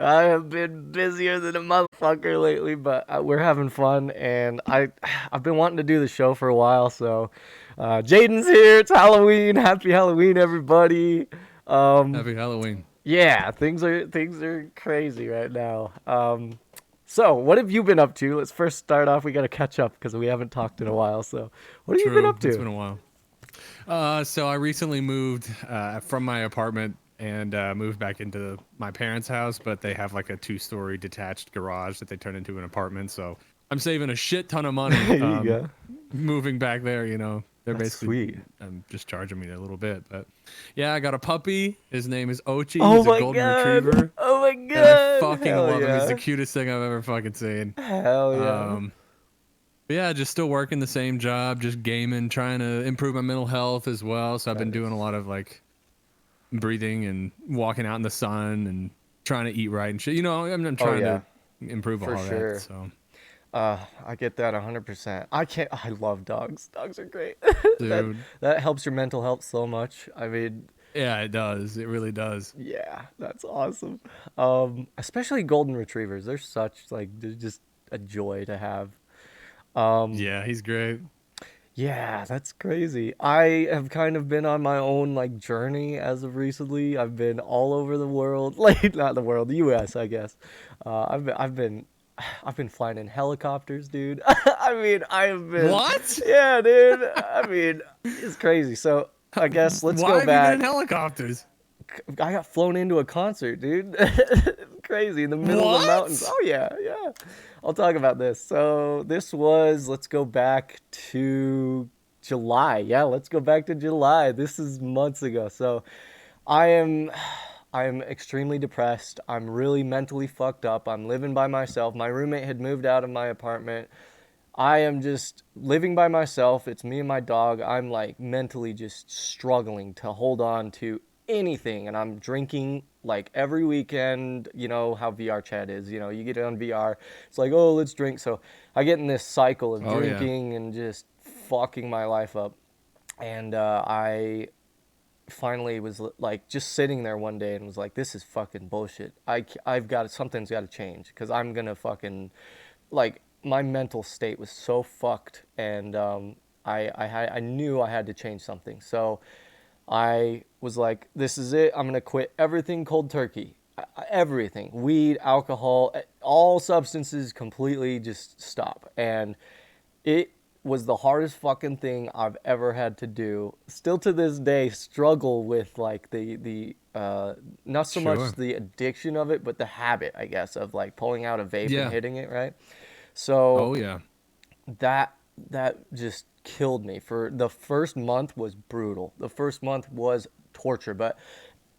I have been busier than a motherfucker lately, but we're having fun, and I've been wanting to do the show for a while. So, Jaden's here. It's Halloween. Happy Halloween, everybody. Um, Happy Halloween. yeah, things are crazy right now. So what have you been up to? Let's first start off. We got to catch up because we haven't talked in a while. So, what have you been True, up it's to? been a while. So I recently moved from my apartment and moved back into my parents' house, but they have like a two-story detached garage that they turn into an apartment. So I'm saving a shit ton of money There you go. moving back there. They're That's basically sweet. just charging me a little bit, but yeah, I got a puppy. His name is Ochi. Oh He's a my golden god. retriever, Oh my and I god. fucking Hell love him. He's the yeah. cutest thing I've ever fucking seen. Hell yeah. Um, But yeah, just still working the same job, just gaming, trying to improve my mental health as well. So I've been doing a Nice. lot of like breathing and walking out in the sun and trying to eat right and shit. I'm Oh trying yeah, to improve for all that. sure. So, I get that 100%. I love dogs. Dogs are great. that dude, that helps your mental health so much. I mean, yeah, it does. It really does. yeah, that's awesome. Especially golden retrievers. They're just a joy to have. Um, Yeah, he's great. yeah, that's crazy. I have kind of been on my own like journey as of recently. I've been all over the world, like not the world, the U.S. I guess. I've been flying in helicopters, dude. I mean, I've been, What? yeah, dude. I mean, it's crazy. So I guess let's go Why have you been in back. helicopters? I got flown into a concert, dude. Crazy in the middle of the mountains. What? Oh yeah, yeah. I'll talk about this. So this was, let's go back to July. Yeah, let's go back to July. This is months ago. So I am I am extremely depressed. I'm really mentally fucked up. I'm living by myself. My roommate had moved out of my apartment. I am just living by myself. It's me and my dog. I'm like mentally just struggling to hold on to anything. And I'm drinking like every weekend. You know how VR chat is. You know, you get on VR, it's like, oh, let's drink. So I get in this cycle of Oh yeah. drinking and just fucking my life up. And I finally was like just sitting there one day and was like, this is fucking bullshit. I've got something's got to change because I'm gonna fucking like my mental state was so fucked, and I knew I had to change something. So I was like, this is it. I'm gonna quit everything cold turkey. Everything, weed, alcohol, all substances, completely just stop. And it was the hardest fucking thing I've ever had to do. Still to this day, struggle with like the not so much Sure. the addiction of it, but the habit, I guess, of like pulling out a vape and Yeah. hitting it, right? So Oh yeah. that that just killed me. For the first month was brutal. The first month was torture, but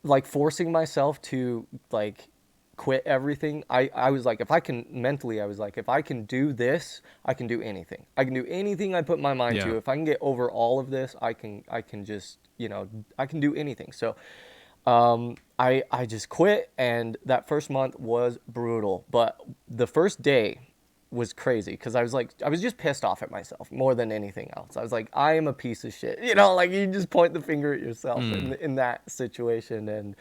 like forcing myself to like quit everything. I was like, if I can mentally, I was like, if I can do this, I can do anything. I can do anything I put my mind Yeah. to. If I can get over all of this, I can just, I can do anything. So I just quit, and that first month was brutal. But the first day was crazy because I was like, I was just pissed off at myself more than anything else. I was like, I am a piece of shit. Like you just point the finger at yourself Mm. in that situation. And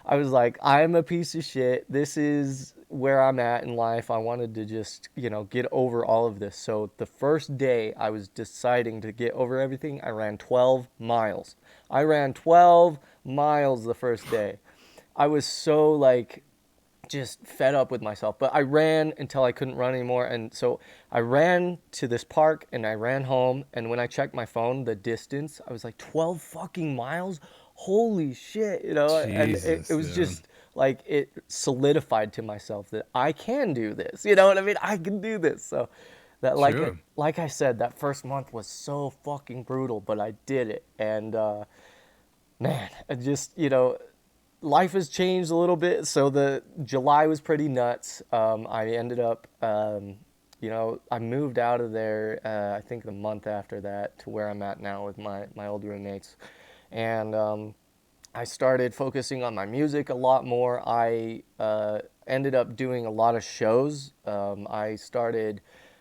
I was like, I am a piece of shit. This is where I'm at in life. I wanted to just, get over all of this. So the first day I was deciding to get over everything, I ran 12 miles. I ran 12 miles the first day. I was so like just fed up with myself. But I ran until I couldn't run anymore. And so I ran to this park and I ran home. And when I checked my phone, the distance, I was like, 12 fucking miles? Holy shit, And it Jesus, was dude. just like it solidified to myself that I can do this. You know what I mean? I can do this. So that Sure. like I said, that first month was so fucking brutal, but I did it. And man, it just, life has changed a little bit. So the July was pretty nuts. I ended up, I moved out of there. I think the month after that to where I'm at now with my old roommates, and I started focusing on my music a lot more. I ended up doing a lot of shows. I started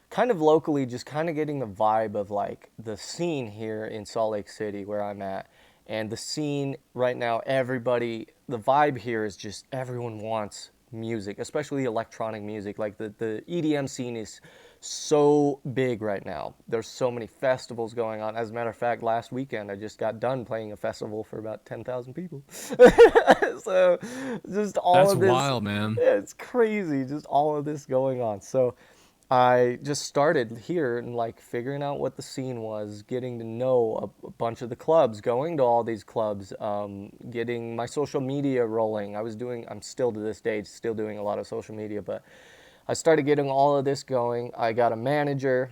kind of locally, just kind of getting the vibe of like the scene here in Salt Lake City where I'm at. And the scene right now, everybody, the vibe here is just everyone wants music, especially electronic music. Like the EDM scene is so big right now. There's so many festivals going on. As a matter of fact, last weekend I just got done playing a festival for about 10,000 people. So just all That's of this, wild, man. yeah, it's crazy. Just all of this going on. So I just started here and like figuring out what the scene was, getting to know a bunch of the clubs, going to all these clubs, getting my social media rolling. I'm still to this day, still doing a lot of social media, but I started getting all of this going. I got a manager,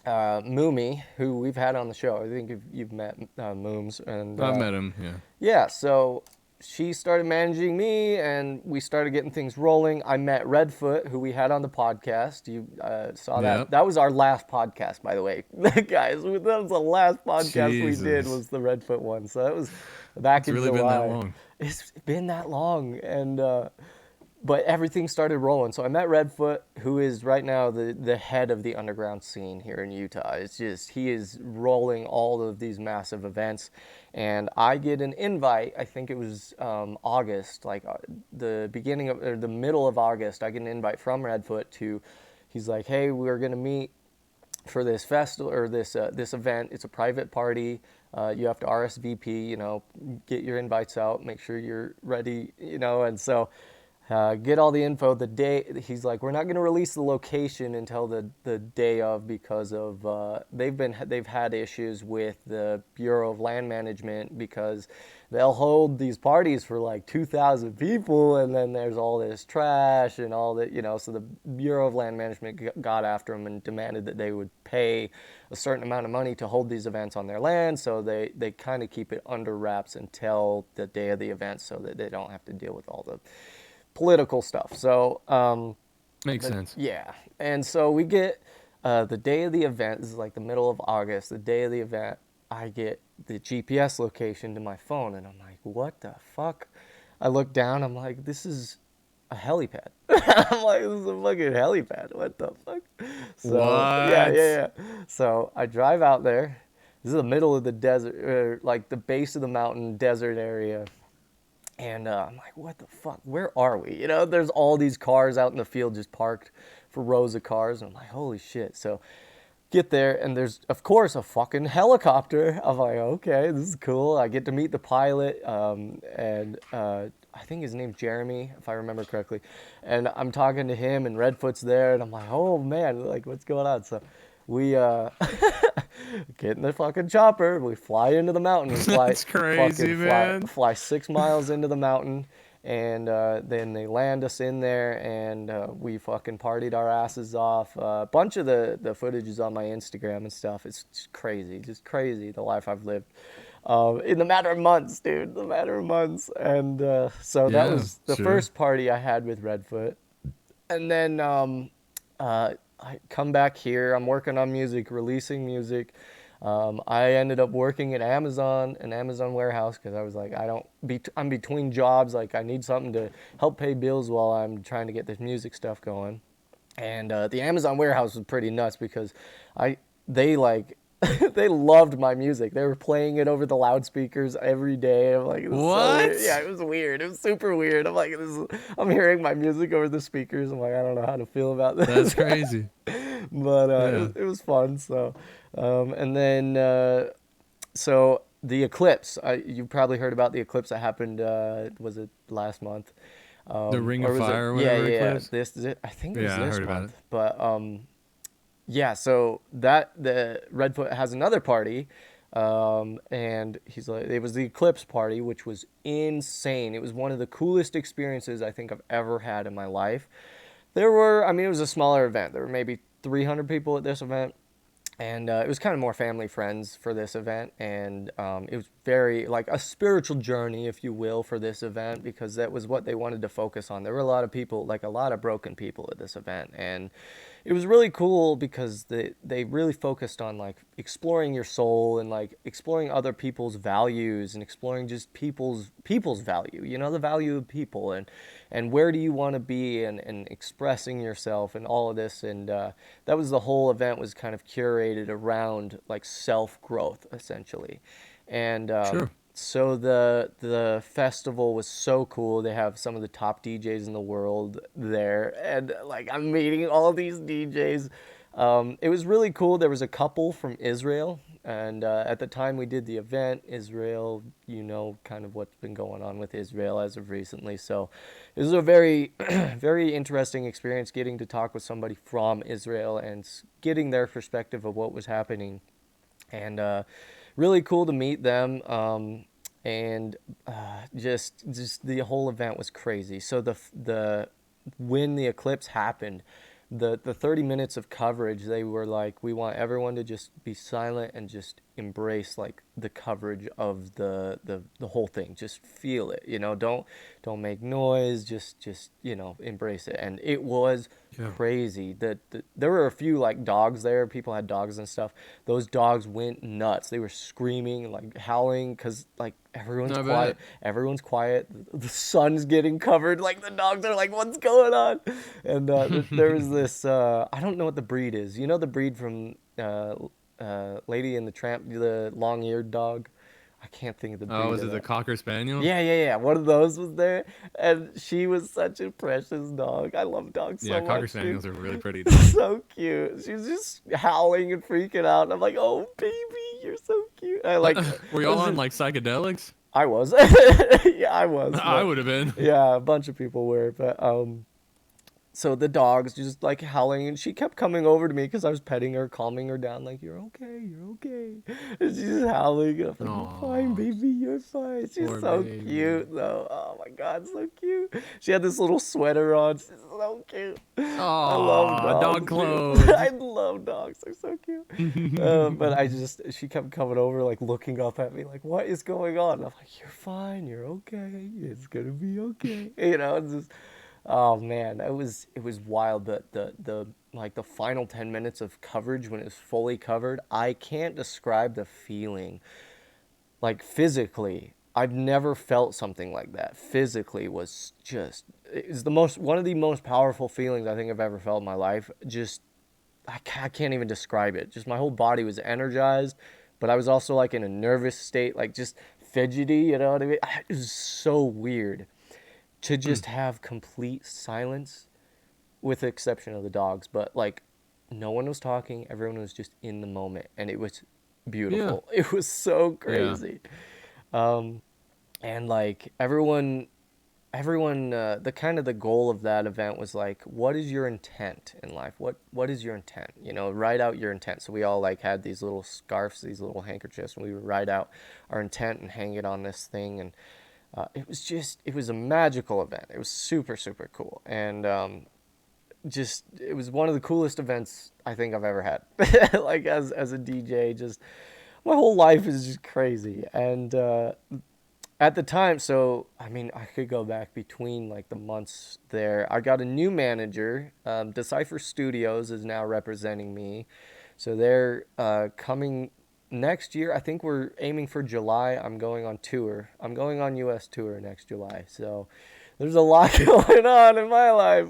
Moomy, who we've had on the show. I think you've met Mooms, and I've met him. Yeah. yeah, so she started managing me, and we started getting things rolling. I met Redfoot, who we had on the podcast. You saw that. Yep. That was our last podcast, by the way, guys. That was the last podcast we did, Jesus. was the Redfoot one. So that was back It's in really July. been that long. It's been that long, and but everything started rolling. So I met Redfoot, who is right now the head of the underground scene here in Utah. It's just, he is rolling all of these massive events. And I get an invite, I think it was August, like the beginning of, or the middle of August, I get an invite from Redfoot to, he's like, hey, we're going to meet for this festival, or this event. It's a private party. You have to RSVP, get your invites out, make sure you're ready, and so get all the info the day. He's like, we're not going to release the location until the day of, because of they've had issues with the Bureau of Land Management, because they'll hold these parties for like 2,000 people, and then there's all this trash and all that, so the Bureau of Land Management got after them and demanded that they would pay a certain amount of money to hold these events on their land. So they kind of keep it under wraps until the day of the event, so that they don't have to deal with all the political stuff. So Makes sense. yeah, and so we get the day of the event. This is like the middle of August. The day of the event, I get the GPS location to my phone, and I'm like, what the fuck? I look down. I'm like, this is a helipad. I'm like, this is a fucking helipad. What the fuck? So yeah, What? yeah, yeah. So I drive out there. This is the middle of the desert, like the base of the mountain desert area. And I'm like, what the fuck? Where are we? There's all these cars out in the field just parked for rows of cars. And I'm like, holy shit. So get there, and there's, of course, a fucking helicopter. I'm like, okay, this is cool. I get to meet the pilot, and I think his name's Jeremy, if I remember correctly. And I'm talking to him, and Redfoot's there, and I'm like, oh, man, like, what's going on? So we get in the fucking chopper. We fly into the mountain. That's crazy, man. Fly 6 miles into the mountain, and then they land us in there, and we fucking partied our asses off. A bunch of the footage is on my Instagram and stuff. It's just crazy, the life I've lived. In the matter of months, dude, the matter of months. And so that Yeah, was the sure. first party I had with Redfoot. And then I come back here. I'm working on music, releasing music. I ended up working at Amazon, an Amazon warehouse, because I was like, I'm between jobs. Like, I need something to help pay bills while I'm trying to get this music stuff going. And the Amazon warehouse was pretty nuts, because they like they loved my music. They were playing it over the loudspeakers every day. I'm like, this is so weird. What? Yeah, it was weird. It was super weird. I'm like, I'm hearing my music over the speakers. I'm like, I don't know how to feel about this. That's crazy. But Yeah. it was fun. So, and then so the eclipse. You've probably heard about the eclipse that happened. Was it last month? The Ring Or of was Fire or it? Yeah, whatever yeah. eclipse. I think it was Yeah, I this heard about month. it. But yeah. So that the Redfoot has another party. And he's like, it was the Eclipse party, which was insane. It was one of the coolest experiences I think I've ever had in my life. It was a smaller event. There were maybe 300 people at this event. And it was kind of more family friends for this event. And it was very like a spiritual journey, if you will, for this event, because that was what they wanted to focus on. There were a lot of people, like a lot of broken people at this event. And it was really cool because they really focused on like exploring your soul and like exploring other people's values and exploring just people's value, the value of people, and where do you want to be, and expressing yourself and all of this. And that was, the whole event was kind of curated around like self growth, essentially. And Sure. So the festival was so cool. They have some of the top DJs in the world there, and like I'm meeting all these DJs. It was really cool. There was a couple from Israel, and at the time we did the event, Israel, you know, kind of what's been going on with Israel as of recently. So it was a very, very interesting experience getting to talk with somebody from Israel and getting their perspective of what was happening, and really cool to meet them. And just the whole event was crazy. So the when the eclipse happened, the 30 minutes of coverage, they were like, we want everyone to just be silent and just embrace like the coverage of the whole thing. Just feel it, you know, don't make noise, just you know, embrace it. And it was Yeah. crazy. There were a few like dogs there, people had dogs and stuff. Those dogs went nuts. They were screaming, like howling, because like everyone's I quiet. bet. Everyone's quiet. The sun's getting covered. Like the dogs are like, "What's going on?" And there was this. I don't know what the breed is. You know the breed from Lady and the Tramp, the long-eared dog. I can't think of the Oh, breed is of it the that. Cocker Spaniel? Yeah. One of those was there, and she was such a precious dog. I love dogs Yeah, so Cocker much, dude. Spaniels are really pretty dogs. So cute. She was just howling and freaking out. And I'm like, oh baby, you're so cute. I like. Were I y'all was on just, like psychedelics? I was. Yeah, I was. I But would have been. yeah, a bunch of people were. But so the dog's just like howling, and she kept coming over to me because I was petting her, calming her down, like you're okay. And she's just howling, and I'm like, you're fine, Oh, baby, you're fine. She's poor so baby. cute, though. Oh my god, so cute. She had this little sweater on. She's so cute. I love Oh, dogs, dog dude. I clothes. love dogs. They're so cute. But she kept coming over, like looking up at me, like, what is going on? And I'm like, you're fine, you're okay. It's gonna be okay. You know, it's just. Oh man, it was wild. The like the final 10 minutes of coverage when it was fully covered, I can't describe the feeling. Like physically, I've never felt something like that. Physically was just it was the most one of the most powerful feelings I think I've ever felt in my life. Just I can't even describe it. Just my whole body was energized, but I was also like in a nervous state, like just fidgety, you know what I mean? It was so weird to just have complete silence with the exception of the dogs, but like no one was talking, everyone was just in the moment, and it was Yeah. beautiful. It was so Yeah. crazy. And like everyone the kind of the goal of that event was like, what is your intent in life? What is your intent? You know, write out your intent. So we all like had these little scarves, these little handkerchiefs, and we would write out our intent and hang it on this thing. And it was a magical event. It was super super cool, and just it was one of the coolest events I think I've ever had. Like as a DJ, just my whole life is just crazy. And at the time, so I mean, I could go back between like the months there. I got a new manager. Decipher Studios is now representing me, so they're coming next year. I think we're aiming for July. I'm going on tour. I'm going on U.S. tour next July. So there's a lot going on in my life.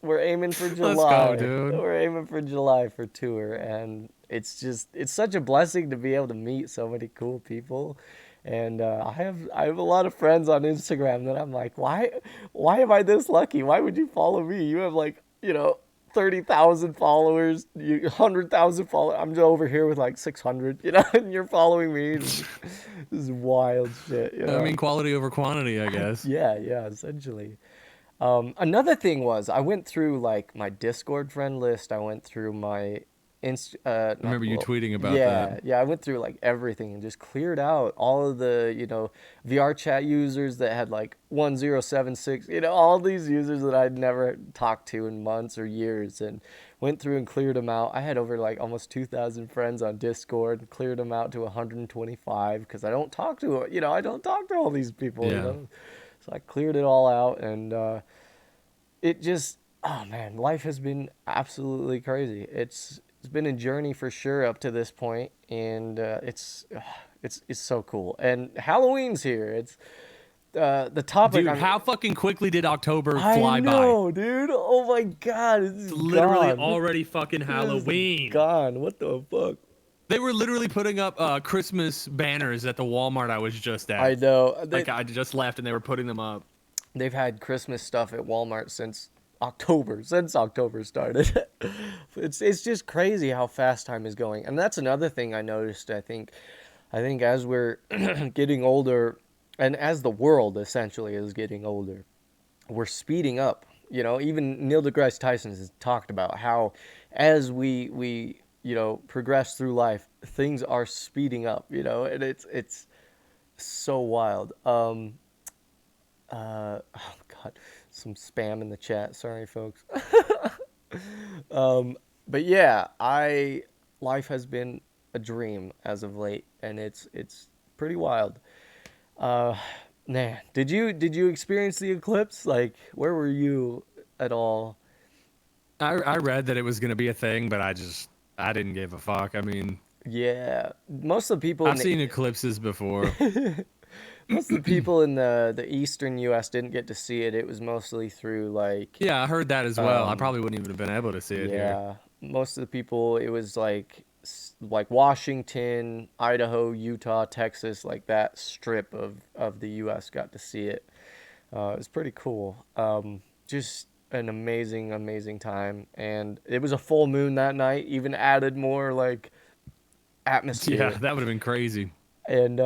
We're aiming for Let's go, July. dude. We're aiming for July for tour, and it's such a blessing to be able to meet so many cool people. And I have a lot of friends on Instagram that I'm like, why am I this lucky? Why would you follow me? You have like, you know, 30,000 followers, 100,000 followers. I'm just over here with like 600, you know, and you're following me. This is wild shit, you I know. mean, quality over quantity, I guess. Yeah, essentially. Another thing was I went through like my Discord friend list. I went through my I not remember you well, tweeting about that. yeah, I went through like everything and just cleared out all of the, you know, VR chat users that had like 1076, you know, all these users that I'd never talked to in months or years, and went through and cleared them out. I had over like almost 2,000 friends on Discord, cleared them out to 125 because I don't talk to, you know, I don't talk to all these people, you Yeah. know. So I cleared it all out, and it just, oh man, life has been absolutely crazy. It's been a journey for sure up to this point, and it's so cool. And Halloween's here. It's the topic. Dude, how fucking quickly did October I fly by? know, dude. Oh my God, it's Literally gone. already fucking It's Halloween. gone. What the fuck? They were literally putting up Christmas banners at the Walmart I was just I at. know Like I just left and they were putting them up. they've had Christmas stuff at Walmart since October started. It's just crazy how fast time is going, and that's another thing I noticed. I think as we're getting older, and as the world essentially is getting older, we're speeding up. Even Neil deGrasse Tyson has talked about how as we progress through life, things are speeding up. And it's so wild. Oh God, some spam in the chat. Sorry, folks. But yeah, I life has been a dream as of late, and it's pretty wild. Uh, Man, did you experience the eclipse? Like, where were you at all? I read that it was gonna be a thing, but I didn't give a fuck. I mean, Yeah, most of the people in I've the seen eclipses before. most of the people in the eastern U.S. didn't get to see it. It was mostly through like, Yeah, I heard that as well. I um, probably wouldn't even have been able to see it here. yeah, most of the people. It was like Washington, Idaho, Utah, Texas, like that strip of the U.S. got to see it. It was pretty cool. Just an amazing, amazing time, and it was a full moon that night. Even added more like Yeah, atmosphere. that would have been crazy. And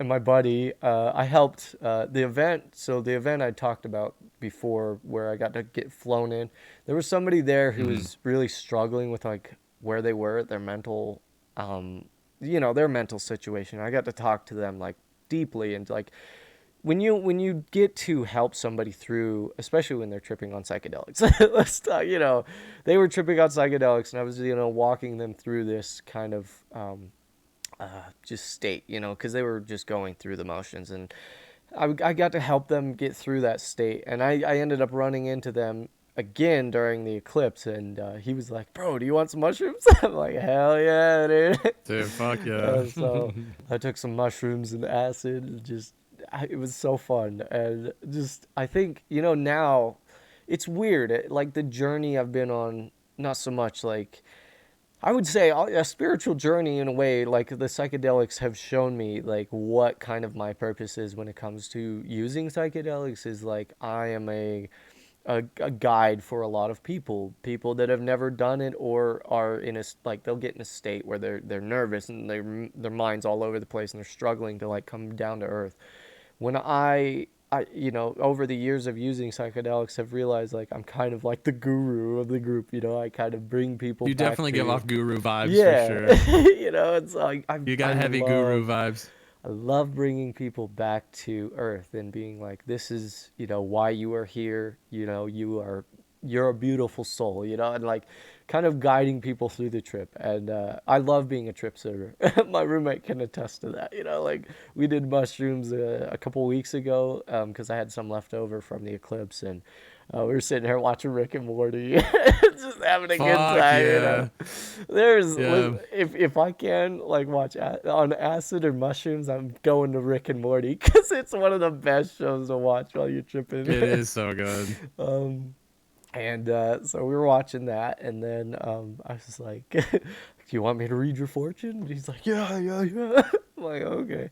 my buddy, I helped the event. So the event I talked about before, where I got to get flown in, there was somebody there who Hmm. was really struggling with like where they were, their mental, um, their mental situation. I got to talk to them like deeply, and like when you get to help somebody through, especially when they're tripping on psychedelics. Let's talk, they were tripping on psychedelics, and I was walking them through this kind of just state, because they were just going through the motions, and I got to help them get through that state, and I ended up running into them again during the eclipse, and he was like, "Bro, do you want some mushrooms?" I'm like, "Hell yeah, dude!" Dude, fuck yeah. So I took some mushrooms and acid, and it was so fun, and just I think now it's weird, like the journey I've been on, not so much like I would say a spiritual journey in a way. Like the psychedelics have shown me like what kind of my purpose is when it comes to using psychedelics. Is like I am a guide for a lot of people that have never done it, or are in like they'll get in a state where they're nervous, and their minds all over the place, and they're struggling to like come down to earth. When over the years of using psychedelics, have realized like I'm kind of like the guru of the group. I kind of bring people You back definitely give to, off guru vibes for yeah. sure. It's like You I got heavy guru love vibes. I love bringing people back to earth and being like, this is, why you are here. You're a beautiful soul, and like kind of guiding people through the trip. And I love being a trip sitter. My roommate can attest to that. Like we did mushrooms a couple weeks ago because I had some left over from the eclipse, and we were sitting here watching Rick and Morty, just having a good Fuck time. yeah. Yeah. If I can like watch on acid or mushrooms, I'm going to Rick and Morty because it's one of the best shows to watch while you're tripping. It is so good. um, and so we were watching that, and then I was like, "Do you want me to read your fortune?" And he's like, "Yeah, yeah, yeah." I'm like, "Okay."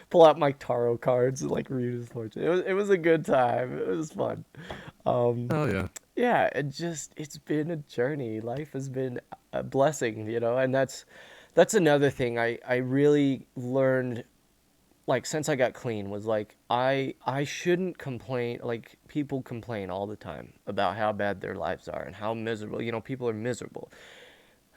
Pull out my tarot cards and like read his fortune. It was a good time. It was fun. Um, Oh yeah. yeah, it's been a journey. Life has been a blessing, and that's another thing I really learned, like since I got clean, was like I shouldn't complain. Like people complain all the time about how bad their lives are and how miserable, people are miserable.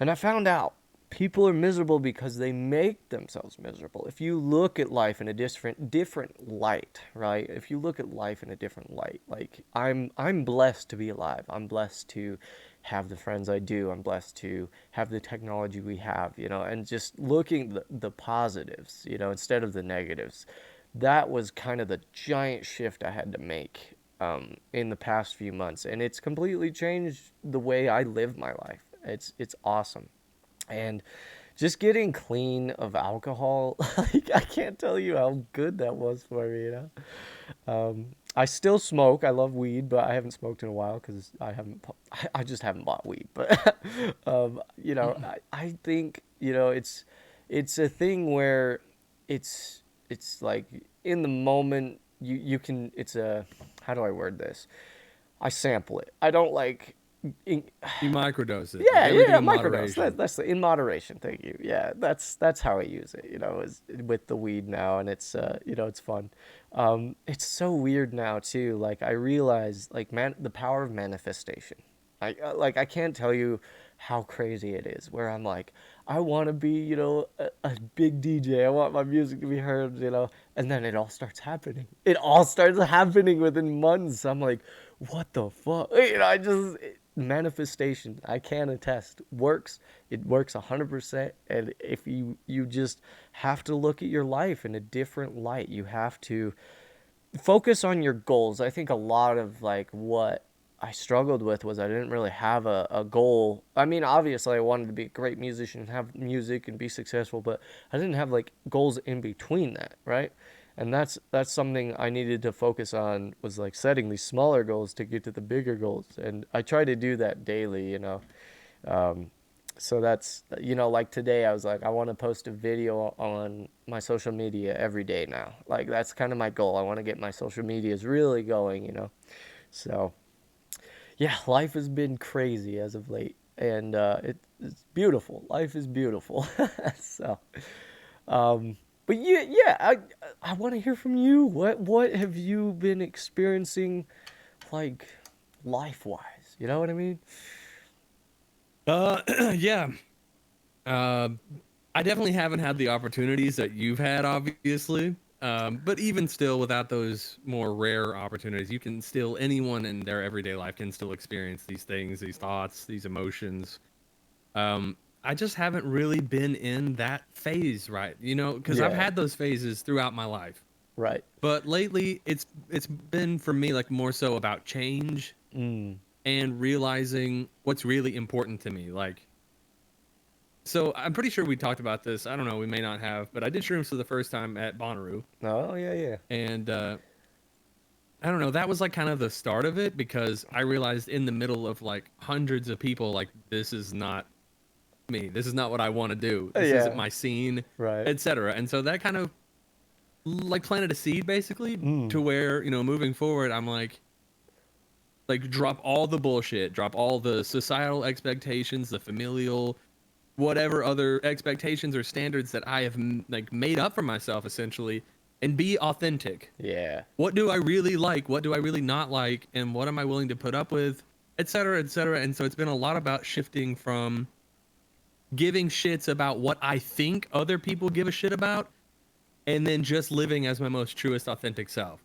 And I found out people are miserable because they make themselves miserable. If you look at life in a different light, right? If you look at life in a different light, like I'm blessed to be alive. I'm blessed to have the friends I do. I'm blessed to have the technology we have, and just looking the positives, instead of the negatives. That was kind of the giant shift I had to make in the past few months, and it's completely changed the way I live my life. It's awesome. And just getting clean of alcohol, like I can't tell you how good that was for me. I still smoke. I love weed, but I haven't smoked in a while because I just haven't bought weed. But I think You know, it's a thing where it's like in the moment you can it's a how do I word this? I sample it. I don't like in, You microdose it, like yeah, everything yeah, in microdose. moderation. That's in moderation. Thank you. Yeah, that's how I use it. You know, is with the weed now, and it's you know, it's fun. It's so weird now too. Like I realize, like man, the power of manifestation. Like I can't tell you how crazy it is. Where I'm like, I want to be, you know, a big DJ. I want my music to be heard, you know, and then it all starts happening. It all starts happening within months. I'm like, what the fuck? You know, manifestation. I can attest works. It works 100%. And if you just have to look at your life in a different light, you have to focus on your goals. I think a lot of like what I struggled with was I didn't really have a goal. I mean, obviously I wanted to be a great musician and have music and be successful, but I didn't have like goals in between that, right? And that's something I needed to focus on was like setting these smaller goals to get to the bigger goals. And I try to do that daily, you know. Um, so that's you know like today I was like I want to post a video on my social media every day now, like that's kind of my goal. I want to get my social medias really going, you know. So yeah, life has been crazy as of late, and it's beautiful. Life is beautiful. So but yeah, I want to hear from you. What have you been experiencing, like life wise, you know what I mean? Yeah. Uh, I definitely haven't had the opportunities that you've had, obviously. But even still, without those more rare opportunities, you can still, anyone in their everyday life can still experience these things, these thoughts, these emotions. I just haven't really been in that phase, right? You know, because I've Yeah, had those phases throughout my life. right. But lately, it's been for me like more so about change Mm. and realizing what's really important to me. Like, so I'm pretty sure we talked about this. I don't know, we may not have, but I did shrooms for the first time at Bonnaroo, Oh yeah, yeah. and I don't know. That was like kind of the start of it because I realized in the middle of like hundreds of people, like this is not me. This is not what I want to do. This isn't Yeah, my scene, right. etc. And so that kind of like planted a seed basically Mm. to where moving forward, I'm like drop all the bullshit, drop all the societal expectations, the familial whatever other expectations or standards that I have like made up for myself essentially, and be authentic. Yeah. What do I really like? What do I really not like? And what am I willing to put up with? Etc. Etc. And so it's been a lot about shifting from giving shits about what I think other people give a shit about, and then just living as my most truest authentic self.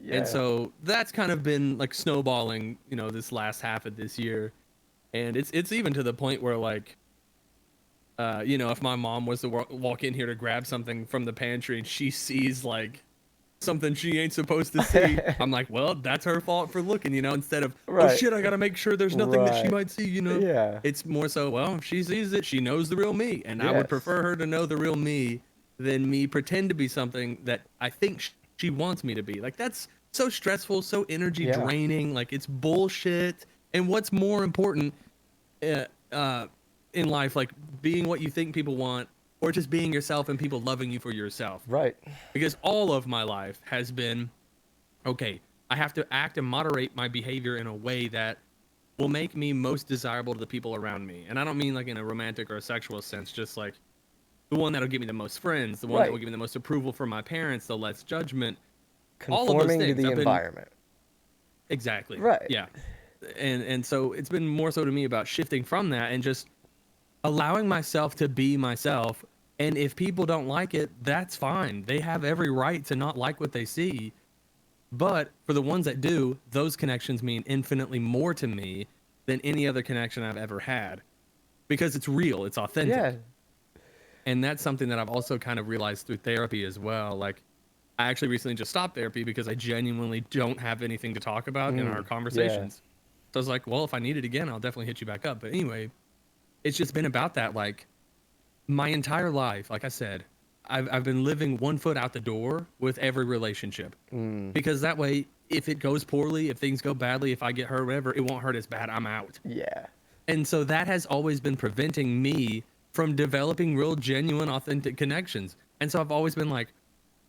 And Yeah. so that's kind of been like snowballing, this last half of this year. And it's even to the point where like if my mom was to walk in here to grab something from the pantry and she sees like something she ain't supposed to see, I'm like, well, that's her fault for looking, instead of, oh Right. shit, I gotta make sure there's nothing that she Right. might see. Yeah. It's more so, well, if she sees it, she knows the real me. And I would Yes. prefer her to know the real me than me pretend to be something that I think she wants me to be. Like, that's so stressful, so energy Yeah. draining. Like, it's bullshit. And what's more important, uh, uh, in life, like being what you think people want, or just being yourself and people loving you for yourself. Right. Because all of my life has been, okay, I have to act and moderate my behavior in a way that will make me most desirable to the people around me. And I don't mean like in a romantic or a sexual sense, just like the one that'll give me the most friends, the one that will Right. give me the most approval from my parents, the less judgment, all of those Conforming to things. the I've been environment. exactly, Right. yeah. And so it's been more so to me about shifting from that and just allowing myself to be myself. And if people don't like it, that's fine. They have every right to not like what they see. But for the ones that do, those connections mean infinitely more to me than any other connection I've ever had because it's real, it's Yeah. authentic. And that's something that I've also kind of realized through therapy as well. Like, I actually recently just stopped therapy because I genuinely don't have anything to talk about in our Mm. Yeah. conversations. So I was like, well, if I need it again, I'll definitely hit you back up. But anyway, it's just been about that. Like, my entire life, like I said, I've been living one foot out the door with every relationship Mm. because that way, if it goes poorly, if things go badly, if I get hurt, whatever, it won't hurt as bad. I'm out. Yeah. And so that has always been preventing me from developing real, genuine, authentic connections. And so I've always been like,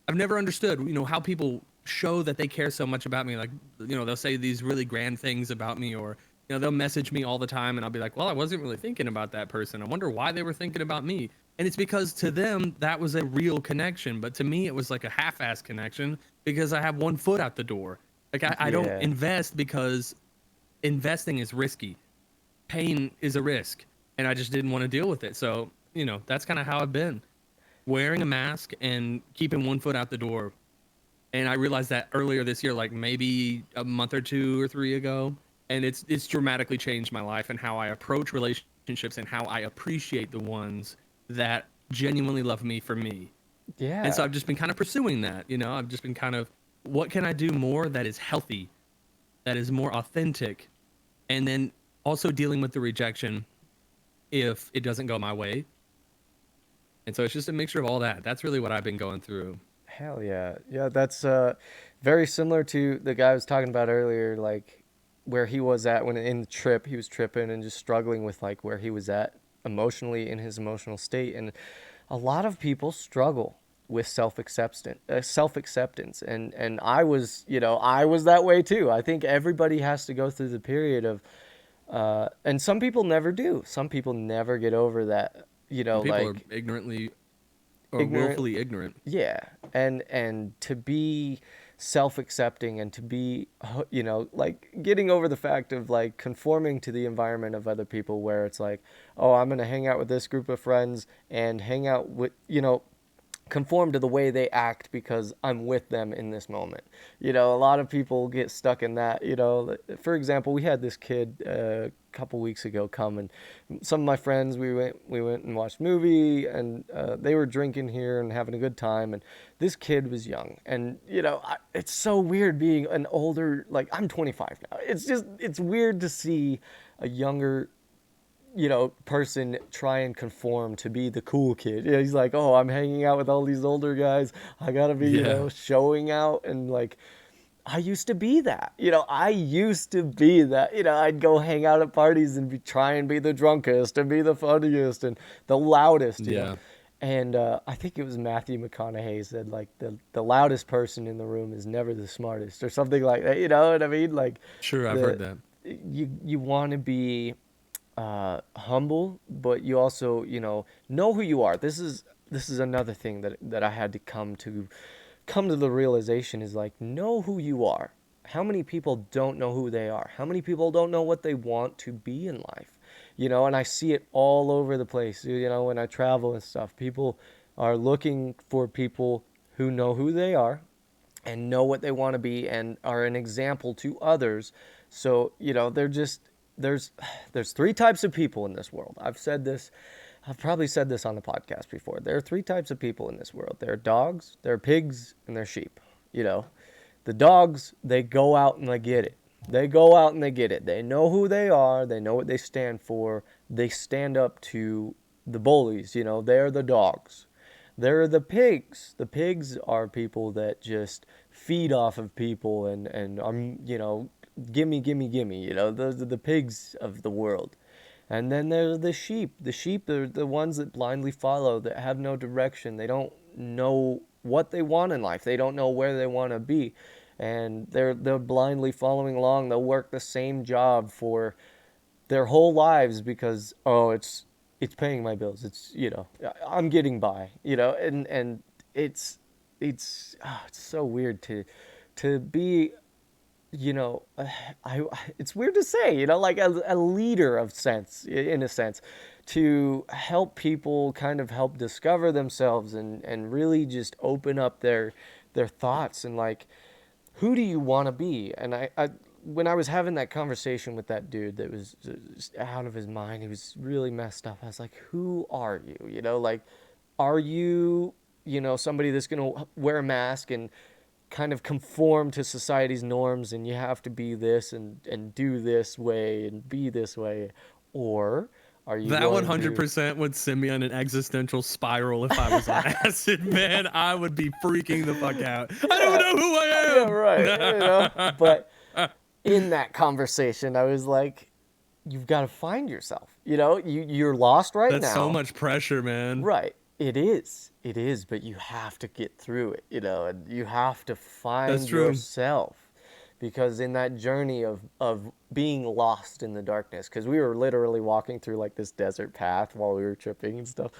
I've never understood, how people show that they care so much about me. Like, they'll say these really grand things about me, or, they'll message me all the time, and I'll be like, well, I wasn't really thinking about that person. I wonder why they were thinking about me. And it's because to them, that was a real connection. But to me, it was like a half-ass connection because I have one foot out the door. Like, I don't Yeah. invest because investing is risky. Pain is a risk. And I just didn't want to deal with it. So, that's kind of how I've been. Wearing a mask and keeping one foot out the door. And I realized that earlier this year, like maybe a month or 2 or 3 ago, and it's dramatically changed my life and how I approach relationships and how I appreciate the ones that genuinely love me for me. And so Yeah. I've just been kind of pursuing that. I've just been kind of, what can I do more that is healthy, that is more authentic, and then also dealing with the rejection if it doesn't go my way. And so it's just a mixture of all that. That's really what I've been going through. Hell yeah. Yeah, that's very similar to the guy I was talking about earlier, like where he was at when in the trip, he was tripping and just struggling with like where he was at emotionally in his emotional state. And a lot of people struggle with self-acceptance. And I was, I was that way too. I think everybody has to go through the period of and some people never do. Some people never get over that, Some people are like ignorantly or ignorant. willfully ignorant. Yeah, and to be self-accepting and to be like getting over the fact of like conforming to the environment of other people where it's like, oh, I'm going to hang out with this group of friends and hang out with, conform to the way they act because I'm with them in this moment. A lot of people get stuck in that. For example, we had this kid a couple weeks ago come, and some of my friends, we went and watched a movie, and they were drinking here and having a good time, and this kid was young, and it's so weird being an older, like I'm 25 now. It's weird to see a younger person try and conform to be the cool kid. He's like, oh, I'm hanging out with all these older guys. I gotta be, Yeah. showing out. And like, I used to be that. I used to be that. I'd go hang out at parties and try and be the drunkest and be the funniest and the loudest. Yeah. And I think it was Matthew McConaughey said like the loudest person in the room is never the smartest or something like that. You know what I mean? Like Sure, I've heard the that. you want to be humble, but you also, know who you are. This is another thing that I had to come to the realization is like know who you are. How many people don't know who they are? How many people don't know what they want to be in life? And I see it all over the place. When I travel and stuff, people are looking for people who know who they are and know what they want to be and are an example to others. So, they're just there's three types of people in this world. I've probably said this on the podcast before. There are three types of people in this world. There are dogs, there are pigs, and there are sheep. You know, the dogs, they go out and they get it. They go out and they get it. They know who they are, they know what they stand for. They stand up to the bullies, they're the dogs. There are the pigs. The pigs are people that just feed off of people and gimme, gimme, gimme. Those are the pigs of the world. And then there's the sheep. The sheep are the ones that blindly follow, that have no direction. They don't know what they want in life. They don't know where they want to be. And they're blindly following along. They'll work the same job for their whole lives because it's paying my bills. I'm getting by. And it's so weird to be I it's weird to say, like a leader of sense, in a sense, to help people kind of help discover themselves and really just open up their thoughts and like, who do you want to be? And I when I was having that conversation with that dude that was just out of his mind, he was really messed up. I was like, who are you? Like, are you, somebody that's going to wear a mask and kind of conform to society's norms and you have to be this and do this way and be this way? Or are you That going to 100% would send me on an existential spiral if I was on acid, man. I would be freaking the fuck out. I don't yeah, know who yeah, right, I am. But in that conversation I was like, you've got to find yourself. You know, you're lost right That's so now. much pressure, man. Right. It is. It is, but you have to get through it, you know, and you have to That's find true. yourself because in that journey of being lost in the darkness, because we were literally walking through like this desert path while we were tripping and stuff.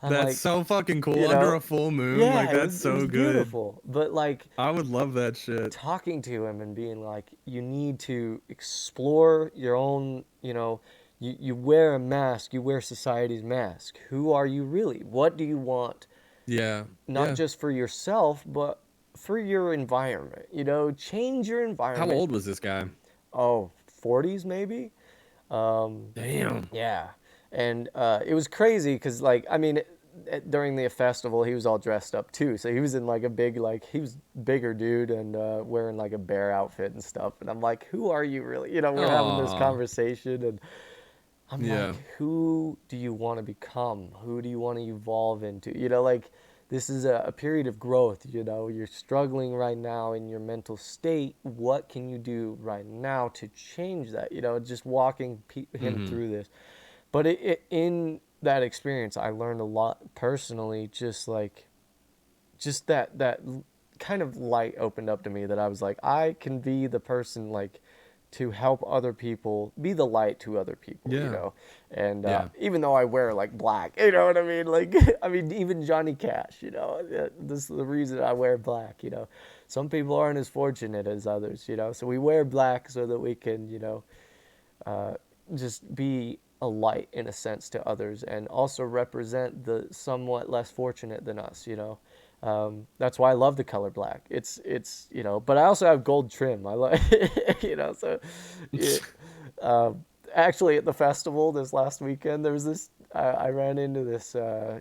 I'm That's like, so fucking cool you under know, a full moon. yeah, Like that's it was so good. beautiful. But like I would love that shit. talking to him and being like, you need to explore your own, you know, you wear a mask, you wear society's mask. Who are you really? What do you want? Yeah. Not Yeah. just for yourself, but for your environment. You know, change your How environment. old was this guy? Oh, 40s maybe? Um, Damn. yeah. And it was crazy because, like, I mean, during the festival, he was all dressed up too. So he was in like a big, like, he was bigger dude and wearing like a bear outfit and stuff. And I'm like, who are you really? You know, we're having this Oh. conversation and I'm Yeah. like, who do you want to become? Who do you want to evolve into? You know, like this is a period of growth. You know, you're struggling right now in your mental state. What can you do right now to change that? You know, just walking him Mm-hmm. through this. But in that experience, I learned a lot personally, just like, just that kind of light opened up to me that I was like, I can be the person like to help other people, be the light to other people, you Yeah. know. And Yeah. even though I wear like black, you know what I mean? Like, I mean, even Johnny Cash, you know, this is the reason I wear black, you know. Some people aren't as fortunate as others, you know. So we wear black so that we can, you know, uh, just be a light in a sense to others and also represent the somewhat less fortunate than us, you know. That's why I love the color black. It's you know, but I also have gold trim. I like you know, so it, um, actually at the festival this last weekend there was this I ran into this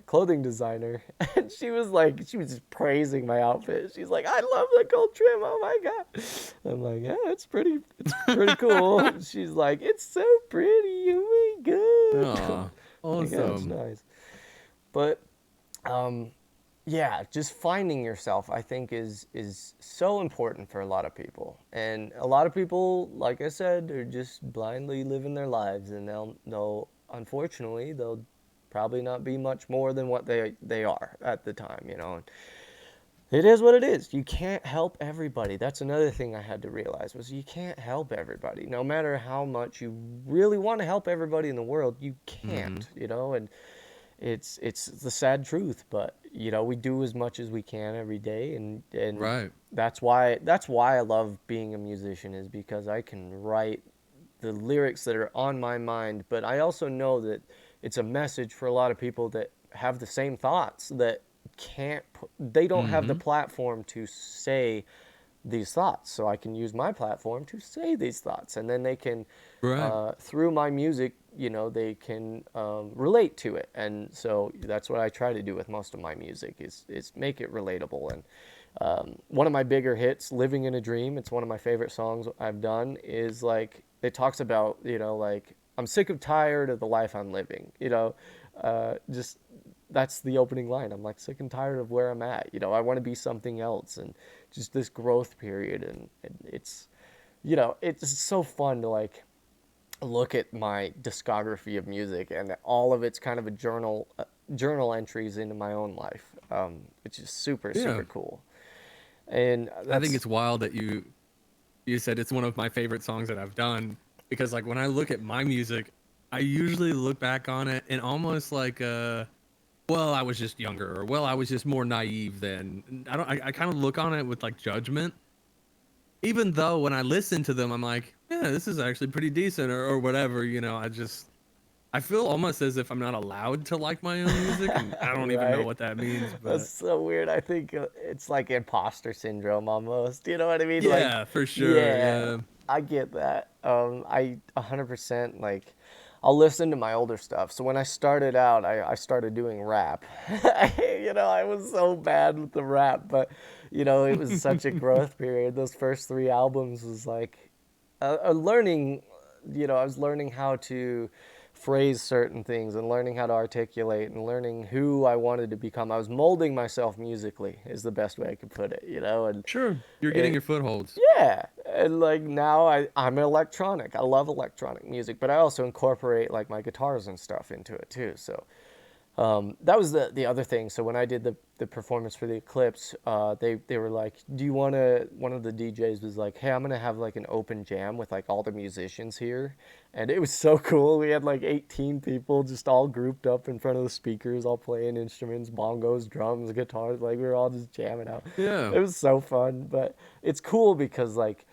clothing designer and she was like she was just praising my outfit. She's like, I love the gold trim, oh my god. I'm like, yeah, it's pretty cool. She's like, it's so pretty, oh my god. Oh. I'm like, yeah, it's Awesome. nice. But um yeah, just finding yourself I think is so important for a lot of people. And a lot of people, like I said, are just blindly living their lives and they'll unfortunately they'll probably not be much more than what they are at the time, you know. And it is what it is. You can't help everybody. That's another thing I had to realize was you can't help everybody. No matter how much you really want to help everybody in the world, you Mm-hmm. can't, you know, and it's the sad truth, but you know, we do as much as we can every day and Right. that's why I love being a musician is because I can write the lyrics that are on my mind, but I also know that it's a message for a lot of people that have the same thoughts that they don't have the Mm-hmm. platform to say these thoughts. So I can use my platform to say these thoughts, and then they can, Right. through my music, you know, they can relate to it. And so that's what I try to do with most of my music is make it relatable. And one of my bigger hits, "Living in a Dream," it's one of my favorite songs I've done. Is like it talks about, you know, like I'm sick of tired of the life I'm living. You know, just that's the opening line. I'm like sick and tired of where I'm at. You know, I want to be something else, and just this growth period. And it's, you know, it's so fun to like look at my discography of music and all of it's kind of a journal entries into my own life, which is super Yeah. super cool. And I think that's it's wild that you said it's one of my favorite songs that I've done because like when I look at my music, I usually look back on it and almost like well, I was just younger or well, I was just more naive then. I kind of look on it with like judgment. Even though when I listen to them I'm like, yeah, this is actually pretty decent or whatever, you know, I feel almost as if I'm not allowed to like my own music and I don't even know right. what that means, That's but so weird. I think it's like imposter syndrome almost. You know what I mean? Like, yeah, for sure. yeah, Yeah. I get that. I 100% like, I'll listen to my older stuff. So when I started out, I started doing rap. You know, I was so bad with the rap, but you know, it was such a growth period. Those first three albums was like a learning, you know, I was learning how to phrase certain things and learning how to articulate and learning who I wanted to become. I was molding myself musically is the best way I could put it, you know, and Sure. You're getting it, your footholds. yeah, And like now I'm electronic. I love electronic music, but I also incorporate like my guitars and stuff into it too. So that was the other thing. So when I did the performance for the Eclipse, they were like, "Do you want to?" One of the DJs was like, "Hey, I'm gonna have like an open jam with like all the musicians here," and it was so cool. We had like 18 people just all grouped up in front of the speakers, all playing instruments, bongos, drums, guitars. Like we were all just jamming out. Yeah. It was so fun, but it's cool because like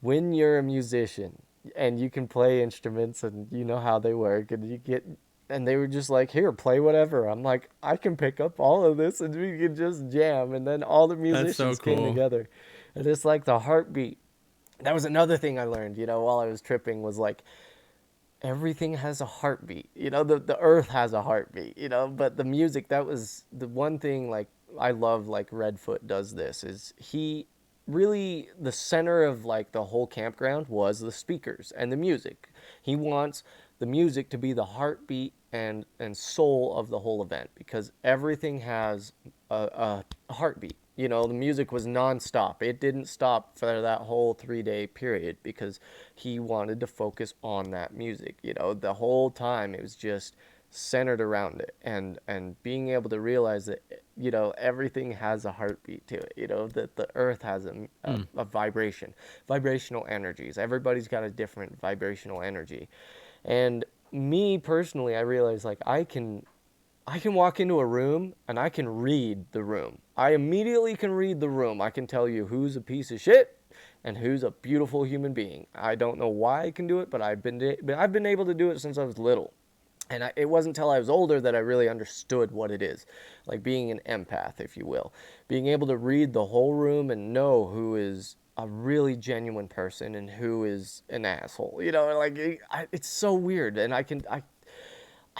when you're a musician and you can play instruments and you know how they work and you get and they were just like, here, play whatever. I'm like, I can pick up all of this and we can just jam. And then all the That's so musicians came cool. together. And it's like the heartbeat. That was another thing I learned, while I was tripping was like everything has a heartbeat. The earth has a heartbeat, but the music, that was the one thing like I love like Redfoot does this is he really the center of like the whole campground was the speakers and the music. He wants the music to be the heartbeat and soul of the whole event because everything has a heartbeat. The music was nonstop. It didn't stop for that whole 3 day period because he wanted to focus on that music. The whole time it was just centered around it and being able to realize that everything has a heartbeat to it. That the earth has a vibration, vibrational energies. Everybody's got a different vibrational energy, and me personally, I realize like I can walk into a room and I can read the room. I immediately can read the room. I can tell you who's a piece of shit and who's a beautiful human being. I don't know why I can do it, but I've been able to do it since I was little. And it wasn't until I was older that I really understood what it is, like being an empath, if you will, being able to read the whole room and know who is a really genuine person and who is an asshole. It's so weird, and I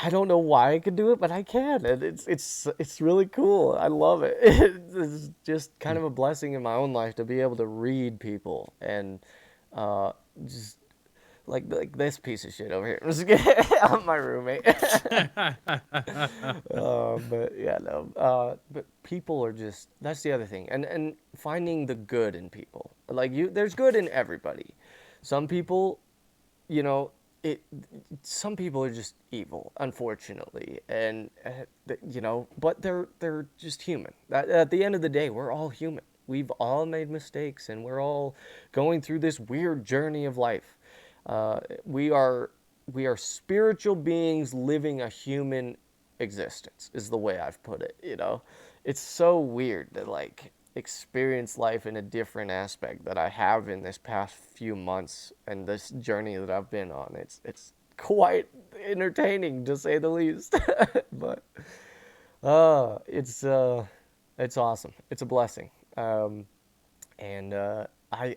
don't know why I could do it, but I can, and it's really cool. I love it. It's just kind of a blessing in my own life to be able to read people and uh, just like this piece of shit over here. I'm my roommate. But yeah, no. But people are just that's the other thing, and finding the good in people. Like there's good in everybody. Some people you know it some people are just evil, unfortunately, and but they're just human. At the end of the day, we're all human. We've all made mistakes and we're all going through this weird journey of life. Uh, we are we are spiritual beings living a human existence is the way I've put it. It's so weird to like experience life in a different aspect that I have in this past few months and this journey that I've been on. It's quite entertaining to say the least. But it's awesome. It's a blessing. And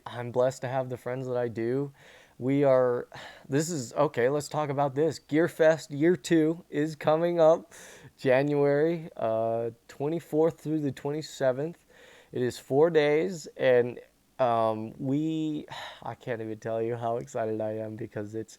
I'm blessed to have the friends that I do. We are, this is, okay, let's talk about this. GearFest Year 2 is coming up January 24th through the 27th. It is 4 days, and I can't even tell you how excited I am because it's,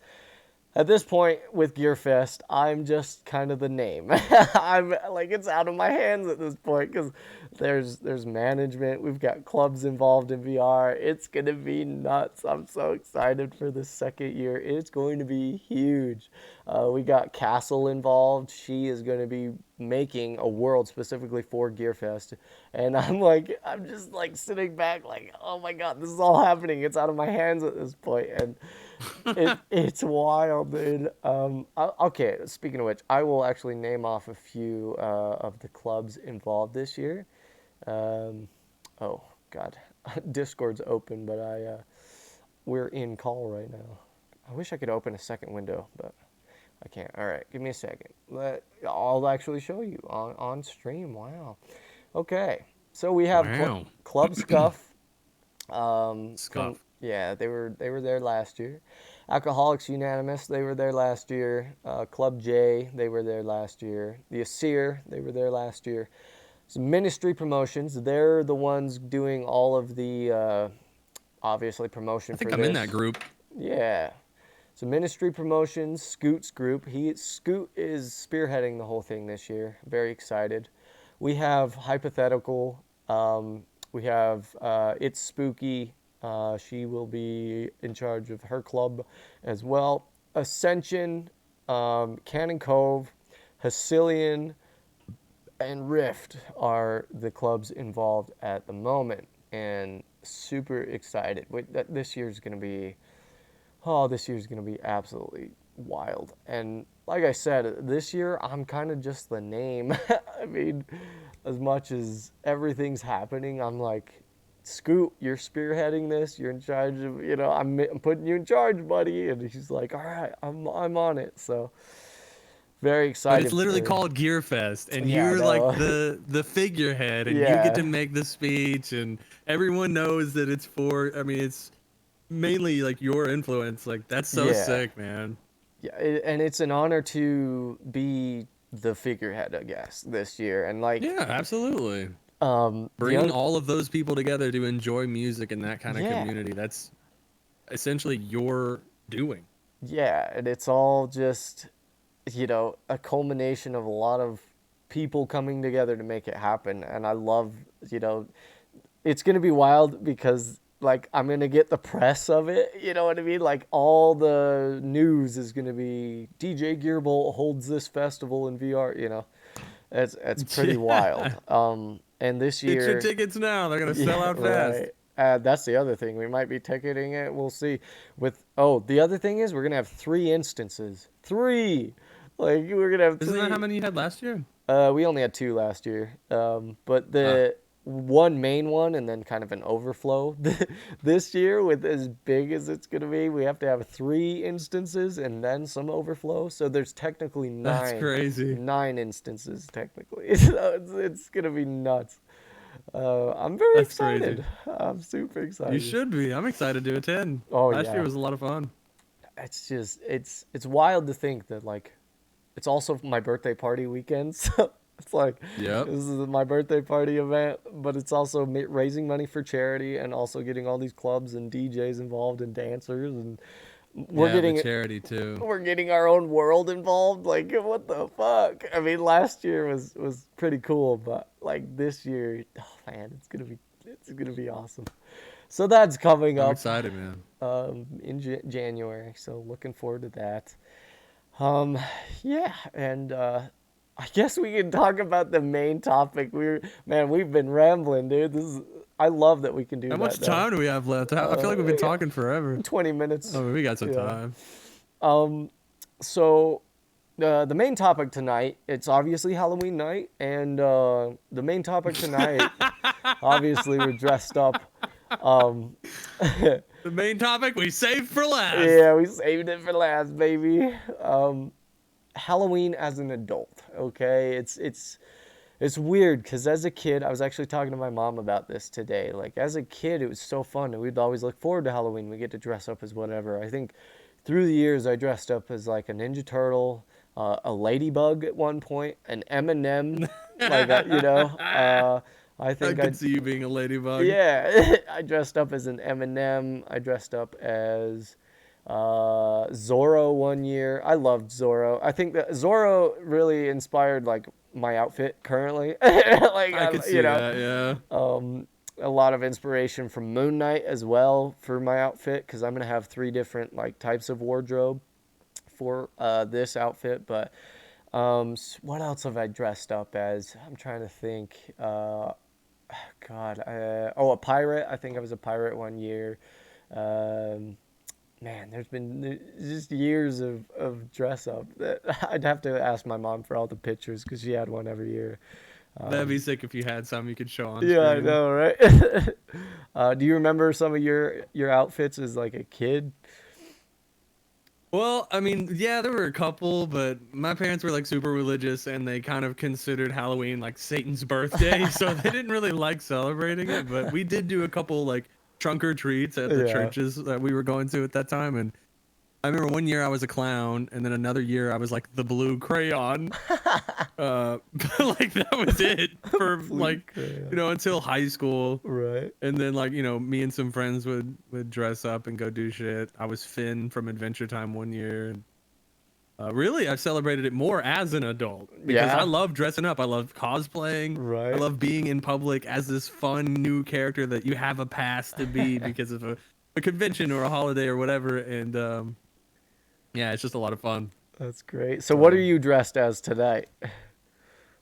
at this point with GearFest, I'm just kind of the name. I'm like it's out of my hands at this point because there's management. We've got clubs involved in VR. It's gonna be nuts. I'm so excited for the second year. It's going to be huge. We got Castle involved. She is going to be making a world specifically for GearFest, and I'm just like sitting back like, oh my god, this is all happening. It's out of my hands at this point, and it's wild, dude. Okay, speaking of which, I will actually name off a few of the clubs involved this year. Um, oh God, Discord's open, but we're in call right now. I wish I could open a second window, but I can't. All right, give me a second. I'll actually show you on stream. Wow. Okay, so we have Wow. Club Scuff. From Scuff. yeah, they were there last year. Alcoholics Unanimous, they were there last year. Club J, they were there last year. The Asir, they were there last year. So Ministry Promotions, they're the ones doing all of the obviously I promotion think for I'm in that this. group. Yeah. So Ministry Promotions, Scoot's group. Scoot is spearheading the whole thing this year. Very excited. We have Hypothetical. We have It's Spooky. She will be in charge of her club as well. Ascension, Cannon Cove, Hacillion, and Rift are the clubs involved at the moment, and super excited. This year's gonna be, oh, this year's gonna be absolutely wild. And like I said, this year I'm kind of just the name. I mean, as much as everything's happening, I'm like, Scoot, you're spearheading this. You're in charge of, I'm putting you in charge, buddy. And he's like, all right, I'm on it. So very But excited it's literally for. called Gear Fest, and Yeah, I you're like know. the figurehead, and you get to Yeah, make the speech, and everyone knows that it's for. I mean, it's mainly like your influence. Like that's so yeah, sick, man. yeah. And it's an honor to be the figurehead, I guess, this year. And like, Yeah, absolutely. the Bringing other, all of those people together to enjoy music in that kind of yeah, community. That's essentially your doing. yeah, and it's all just, a culmination of a lot of people coming together to make it happen. And I love, you know, it's gonna be wild because like I'm gonna get the press of it. You know what I mean? Like all the news is gonna be DJ Gearbolt holds this festival in VR. It's pretty wild. Yeah. And this Get your year, tickets now. They're gonna sell yeah, out fast. right. That's the other thing. We might be ticketing it. We'll see. The other thing is we're gonna have three instances. Three. Like we're gonna have Isn't that how three. many you had last year? We only had two last year. But Ah, the one main one and then kind of an overflow this year with as big as it's going to be, we have to have three instances and then some overflow. So there's technically that's crazy. nine instances technically. So it's going to be nuts. I'm very That's crazy. excited. I'm super You excited. should be. I'm excited to attend. Oh Last year yeah. was a lot of fun. It's just it's wild to think that like it's also my birthday party weekend. So it's like Yep. this is my birthday party event, but it's also raising money for charity and also getting all these clubs and DJs involved and dancers, and we're Yeah, the getting charity too. we're getting our own world involved. Like what the fuck? I mean, last year was pretty cool, but like this year, oh man, it's gonna be awesome. So that's coming I'm up excited, man. in January. So looking forward to that. Um, yeah, and I guess we can talk about the main topic. We've been rambling, dude. I love that we can do How that much though. time do we have left? I feel like we've been Yeah, talking forever. 20 minutes. Oh, we got some Yeah. time. So, the main topic tonight, it's obviously Halloween night, and the main topic tonight, obviously we're dressed up. Um, The main topic we saved for last. yeah, we saved it for last, baby. Halloween as an adult, okay? It's weird because as a kid, I was actually talking to my mom about this today. Like as a kid, it was so fun, and we'd always look forward to Halloween. We get to dress up as whatever. I think through the years, I dressed up as like a Ninja Turtle, a ladybug at one point, an M&M, like I I think could see you being a ladybug. yeah, I dressed up as an M&M. I dressed up as Zorro one year. I loved Zorro. I think that Zorro really inspired like my outfit currently. Like I could see that. Yeah. a lot of inspiration from Moon Knight as well for my outfit because I'm gonna have three different like types of wardrobe for this outfit. But what else have I dressed up as? I'm trying to think. God, a pirate. I think I was a pirate one year. Um, Man, there's been just years of dress up that I'd have to ask my mom for all the pictures because she had one every year. That'd be sick if you had some you could show on Yeah, I screen. know, right? Do you remember some of your outfits as like a kid? Well, I mean, yeah, there were a couple, but my parents were like super religious and they kind of considered Halloween like Satan's birthday, so they didn't really like celebrating it. But we did do a couple like trunk or treats at the Yeah. churches that we were going to at that time. And I remember one year I was a clown, and then another year I was like the blue crayon. But like that was it for Blue like, crayon. until high school. Right. And then like, me and some friends would dress up and go do shit. I was Finn from Adventure Time one year. Really, I've celebrated it more as an adult because I Yeah, love dressing up. I love cosplaying. I right. love being in public as this fun new character that you have a pass to be because of a convention or a holiday or whatever. And yeah, it's just a lot of fun. That's great. So what are So you dressed as tonight?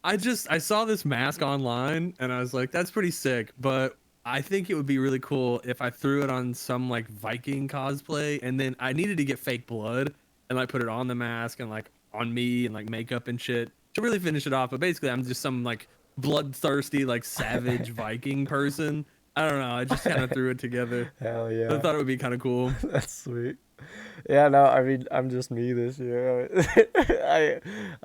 I saw this mask online and I was like, that's pretty sick. But I think it would be really cool if I threw it on some like Viking cosplay and then I needed to get fake blood and like put it on the mask and like on me and like makeup and shit to really finish it off. But basically, I'm just some like bloodthirsty, like savage Viking person. I don't know. I just kind of threw it together. Hell I yeah. thought it would be kind of cool. That's sweet. Yeah, no, I mean, I'm just me this year. I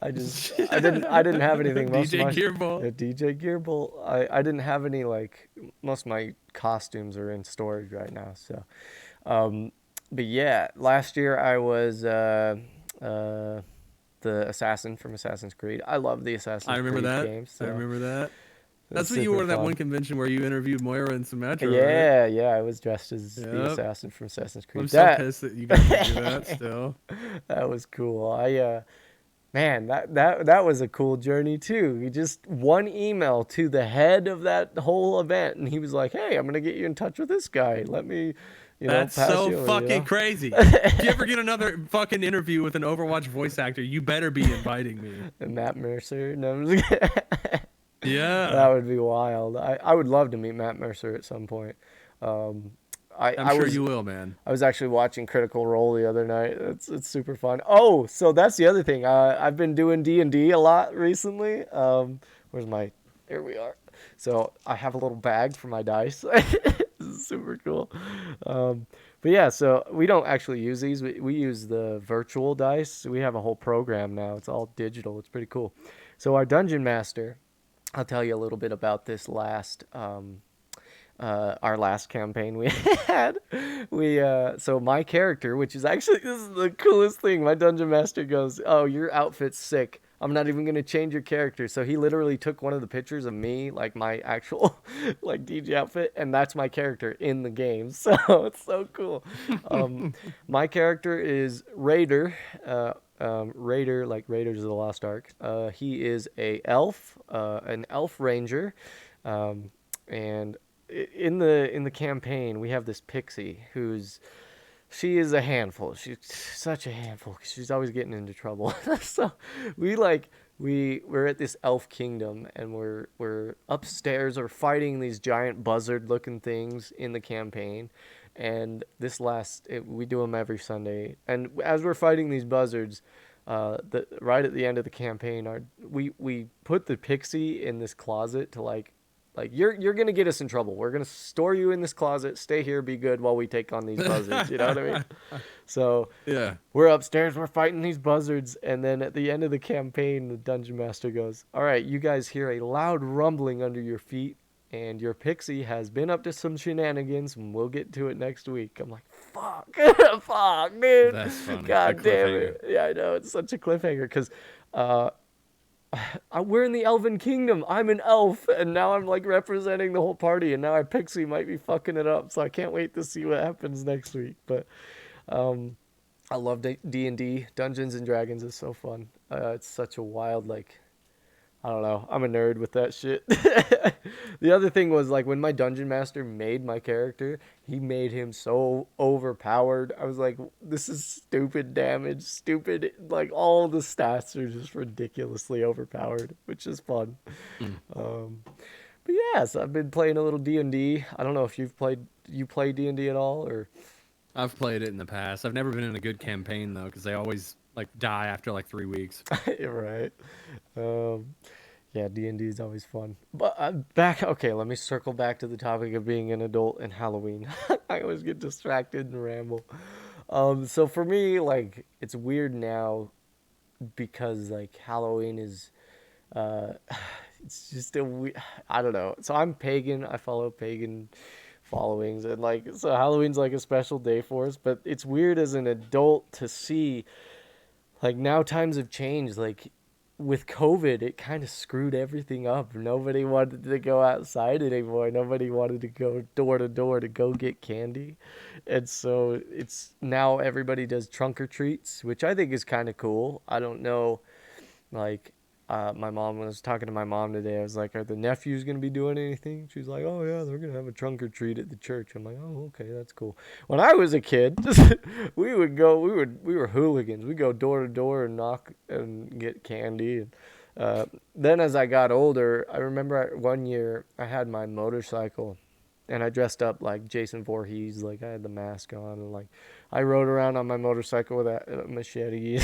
didn't have anything. Most of DJ my Gearball. DJ Gearbolt. I didn't have any like most of my costumes are in storage right now. So, um, but yeah, last year I was the assassin from Assassin's Creed. I love the I Assassin's remember Creed that. games. I So remember that. it's That's what you super wore to that one fun. convention where you interviewed Moira and Symmetra, right? Yeah, yeah, I was dressed as the Yep. assassin from Assassin's I'm Creed. so That pissed that you got to do that still. that was cool. Man, that was a cool journey too. You just one email to the head of that whole event, and he was like, "Hey, I'm gonna get you in touch with this guy. Let me, That's pass so you over." fucking crazy. If you ever get another fucking interview with an Overwatch voice actor, you better be inviting me. And Matt Mercer. No, I'm just kidding. That Yeah. would be wild. I would love to meet Matt Mercer at some point. Um, I I'm I sure was you will, man. I was actually watching Critical Role the other night. It's super fun. Oh, so that's the other thing. I've been doing D&D a lot recently. Where's my? Here we are. So I have a little bag for my dice. This is super cool. But yeah, so we don't actually use these. We use the virtual dice. We have a whole program now. It's all digital. It's pretty cool. So our dungeon master, I'll tell you a little bit about this last our last campaign we had. So my character, which is actually this is the coolest thing. My dungeon master goes, "Oh, your outfit's sick. I'm not even gonna change your character." So he literally took one of the pictures of me, like my actual like DJ outfit, and that's my character in the game. So it's so cool. My character is Raider. Raider, like Raiders of the Lost Ark. He is an elf ranger, and in the campaign we have this pixie she is a handful. She's such a handful 'cause she's always getting into trouble. So we're at this elf kingdom and we're upstairs or fighting these giant buzzard looking things in the campaign. And we do them every Sunday. And as we're fighting these buzzards, right at the end of the campaign, we put the pixie in this closet to like you're gonna get us in trouble. We're gonna store you in this closet. Stay here, be good while we take on these buzzards. You know what I mean? So Yeah. we're upstairs, we're fighting these buzzards, and then at the end of the campaign, the dungeon master goes, "All right, you guys hear a loud rumbling under your feet, and your pixie has been up to some shenanigans, and we'll get to it next week." I'm like, "Fuck, fuck, dude, That's funny. A god damn cliffhanger. it!" Yeah, I know it's such a cliffhanger because. Uh, we're in the Elven Kingdom. I'm an elf, and now I'm like representing the whole party, and now our pixie might be fucking it up. So I can't wait to see what happens next week. But um, I love D&D. Dungeons and Dragons is so fun. It's such a wild like I don't know. I'm a nerd with that shit. The other thing was like when my dungeon master made my character, he made him so overpowered. I was like, this is stupid damage, stupid. Like all the stats are just ridiculously overpowered, which is fun. Mm. Um, but yeah, so I've been playing a little D&D. I don't know if you play D&D at all or I've played it in the past. I've never been in a good campaign though, because they always like die after like 3 weeks. right. Um, Yeah, D&D is always fun. But back, okay, let me circle back to the topic of being an adult and Halloween. I always get distracted and ramble. So for me, like, it's weird now because like Halloween is, uh, it's just I don't know. So I'm pagan. I follow pagan followings, and like, so Halloween's like a special day for us. But it's weird as an adult to see, like, now times have changed. Like, with COVID, it kind of screwed everything up. Nobody wanted to go outside anymore. Nobody wanted to go door to door to go get candy. And so it's now everybody does trunk or treats, which I think is kind of cool. I don't know, like, my mom was talking to my mom today. I was like, "Are the nephews gonna be doing anything?" She's like, "Oh yeah, they're gonna have a trunk or treat at the church." I'm like, "Oh okay, that's cool." When I was a kid, we would go. We were hooligans. We go door to door and knock and get candy. And then as I got older, I remember one year I had my motorcycle and I dressed up like Jason Voorhees, like I had the mask on, and like I rode around on my motorcycle with a machete,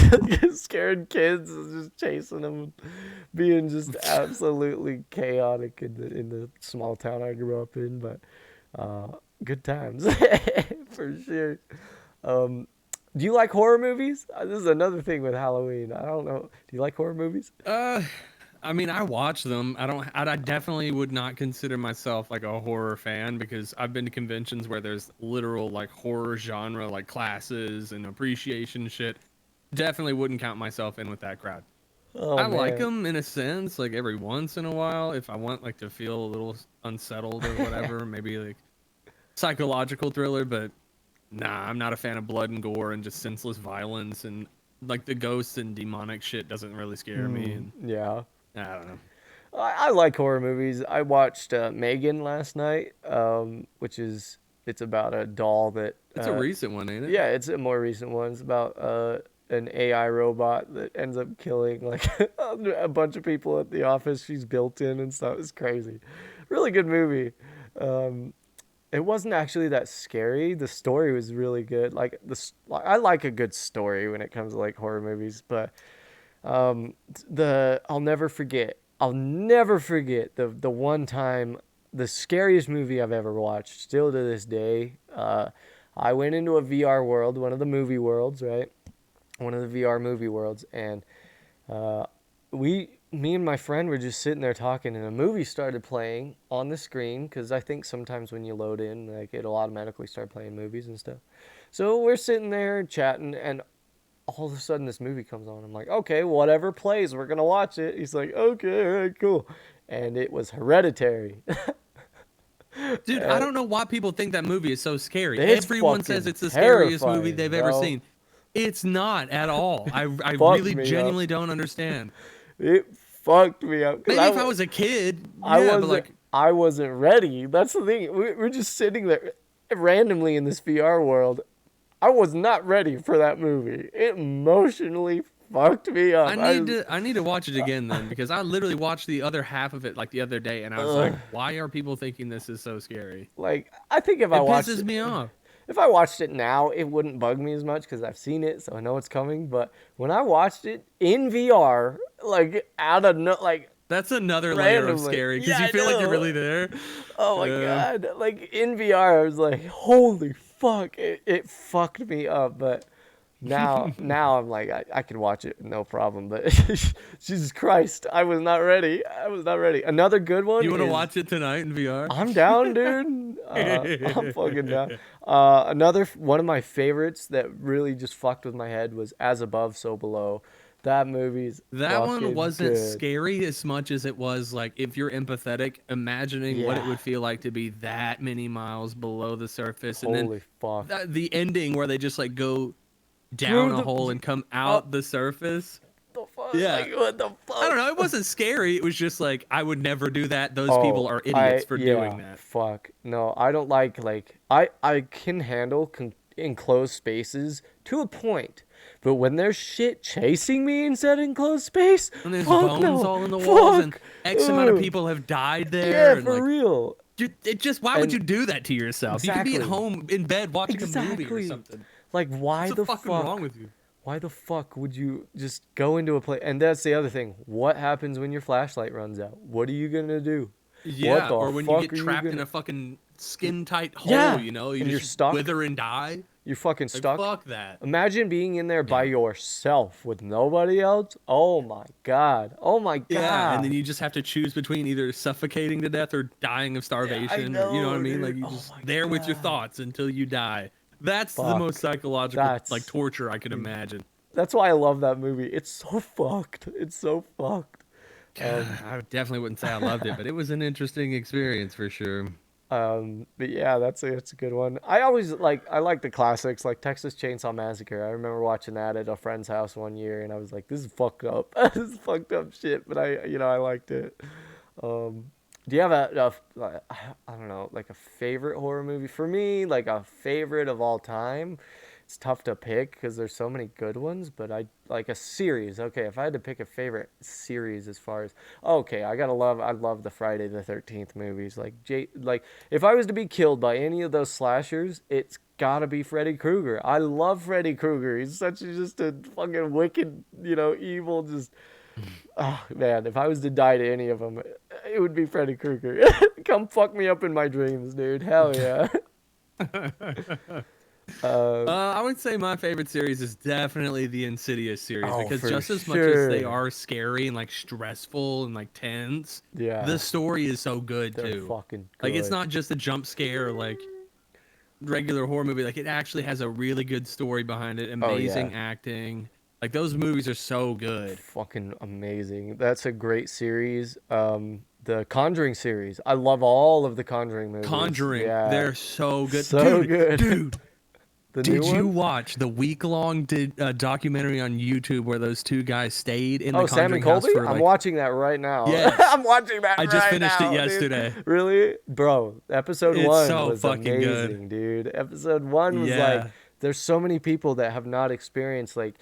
scaring kids, and just chasing them, being just absolutely chaotic in the small town I grew up in. But good times for sure. Um, do you like horror movies? This is another thing with Halloween. I don't know. Do you like horror movies? I mean, I watch them. I don't. I definitely would not consider myself like a horror fan because I've been to conventions where there's literal like horror genre like classes and appreciation shit. Definitely wouldn't count myself in with that crowd. Oh I like man. them in a sense, like every once in a while, if I want like to feel a little unsettled or whatever, maybe like psychological thriller. But nah, I'm not a fan of blood and gore and just senseless violence and like the ghosts and demonic shit doesn't really scare me. And Yeah. I don't know. I like horror movies. I watched Megan last night, which is it's about a doll that It's a recent one, ain't it? yeah, it's a more recent one. It's about an AI robot that ends up killing like a bunch of people at the office she's built in and stuff. It's crazy. Really good movie. Um, it wasn't actually that scary. The story was really good. I like a good story when it comes to like horror movies, but the I'll never forget the one time the scariest movie I've ever watched. Still to this day, I went into a VR world, one of the movie worlds, right? One of the VR movie worlds, and uh, me and my friend were just sitting there talking, and a movie started playing on the screen because I think sometimes when you load in, like it'll automatically start playing movies and stuff. So we're sitting there chatting, and all of a sudden this movie comes on. I'm like, okay, whatever plays, we're gonna watch it. He's like, okay, all right, cool. And it was Hereditary. Dude, I don't know why people think that movie is so scary. It's Everyone says fucking it's the scariest movie terrifying, they've ever bro. seen. It's not at all. I Fucked really me up. genuinely don't understand. It fucked me up. Maybe if I was a kid, I yeah, but wasn't, like, I wasn't ready. That's the thing. We're just sitting there randomly in this VR world. I was not ready for that movie. It emotionally fucked me up. I need to watch it again then because I literally watched the other half of it like the other day and I was Ugh. like, why are people thinking this is so scary? Like, I think It pisses me off. if I watched it now, it wouldn't bug me as much because I've seen it, so I know it's coming. But when I watched it in VR, like out of no, like That's another layer of randomly, scary because yeah, you I feel like you're know. really there. Oh my Yeah. god! Like in VR, I was like, holy fuck! It fucked me up. But now I'm like, I could watch it no problem. But Jesus Christ, I was not ready. I was not ready. Another good one. You want to is- watch it tonight in VR? I'm down, dude. I'm fucking down. One of my favorites that really just fucked with my head was As Above, So Below. That movie's That one fucking wasn't good. scary as much as it was like if you're empathetic, imagining what it Yeah. would feel like to be that many miles below the surface, and then Holy fuck. the ending where they just like go down Through a the- hole and come out the surface. The fuck? Yeah. Like, what the fuck? I don't know. It wasn't scary. It was just like I would never do that. Those Oh, people are idiots for yeah, doing that. Fuck. No, I don't like I can handle enclosed spaces to a point. But when there's shit chasing me inside enclosed space, And there's fuck bones no. all in the walls, and Fuck. X amount of Ugh. people have died there. Yeah, and for like, real. it just why would And- you do that to yourself? You could be at Exactly. home in bed watching a movie or Exactly. something. Like why What's the fucking fuck? wrong with you? Why the fuck would you just go into a place? And that's the other thing. What happens when your flashlight runs out? What are you gonna do? Yeah, the or when you fuck get are you trapped in gonna- a fucking skin tight hole, Yeah, you know, you and you're just stuck. wither and die. You're fucking Like, stuck. fuck that. Imagine being in there by yourself with nobody else. Oh my god. Oh my god. Yeah, and then you just have to choose between either suffocating to death or dying of starvation. Or, you know what I know, mean? dude. Like you Oh just my there with your God. thoughts until you die. That's the Fuck. most psychological That's- like torture I could imagine. That's why I love that movie. It's so fucked. It's so fucked. I definitely wouldn't say I loved it, but it was an interesting experience for sure. But yeah, that's a good one. I like the classics like Texas Chainsaw Massacre. I remember watching that at a friend's house one year, and I was like, "This is fucked up. This is fucked up shit." But I liked it. Um, do you have I don't know, like a favorite horror movie? For me, like a favorite of all time, it's tough to pick because there's so many good ones. But I like a series. Okay, if I had to pick a favorite series, as far as okay, I love the Friday the 13th movies. Like if I was to be killed by any of those slashers, it's gotta be Freddy Krueger. I love Freddy Krueger. He's just a fucking wicked, evil, just. Oh man, if I was to die to any of them, it would be Freddy Krueger. Come fuck me up in my dreams, dude. Hell yeah. I would say my favorite series is definitely the Insidious series Oh, because for just as much as they sure. are scary and like stressful and like tense, the Yeah, story is so good they're too. fucking Like it's good. not just a jump scare like regular horror movie. Like it actually has a really good story behind it, Oh yeah, amazing acting. Like those movies are so good. fucking amazing. That's a great series. The Conjuring series. I love all of the Conjuring movies. Conjuring, Yeah, they're so good. so Dude, good. dude, The new did you ones? watch the week-long documentary on YouTube where those two guys stayed in the Oh, Sam and Conjuring house Colby? for I'm like watching that right now. yes. I'm watching that I just right finished it now, dude. yesterday. Really? Bro, episode It's one so was fucking good. amazing, dude. Episode one was like, Yeah. there's so many people that have not experienced like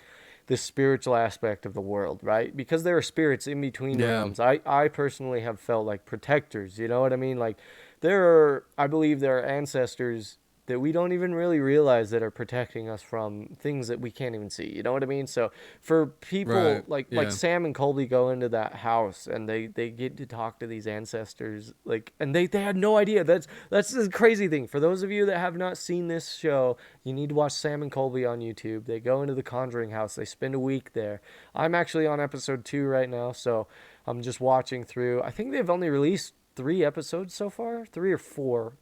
the spiritual aspect of the world, right? Because there are spirits in between Yeah. realms. I personally have felt like protectors, you know what I mean? Like I believe there are ancestors that we don't even really realize that are protecting us from things that we can't even see. You know what I mean? So for people Right. like Yeah. Sam and Colby go into that house and they get to talk to these ancestors like and they had no idea. That's the crazy thing. For those of you that have not seen this show, you need to watch Sam and Colby on YouTube. They go into the Conjuring house. They spend a week there. I'm actually on episode 2 right now, so I'm just watching through. I think they've only released 3 episodes so far, 3 or 4.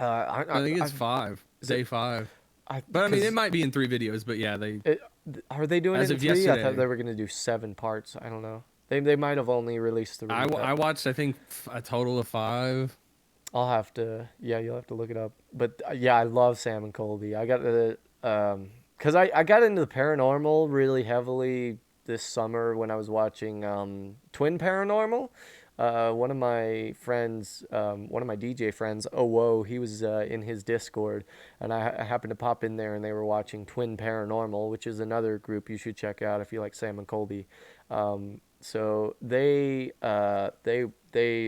I think it's I've five. is it Day five. I But I mean it because might be in 3 videos, but yeah, they it, are they doing it as in of 3? I thought yesterday. they were gonna do 7 parts. I don't know. They might have only released 3. I watched I think a total of five. I'll have to. Yeah, you'll have to look it up. But yeah, I love Sam and Colby. I got the because I got into the paranormal really heavily this summer when I was watching Twin Paranormal. One of my DJ friends, oh whoa, he was in his Discord, and I happened to pop in there, and they were watching Twin Paranormal, which is another group you should check out if you like Sam and Colby. So they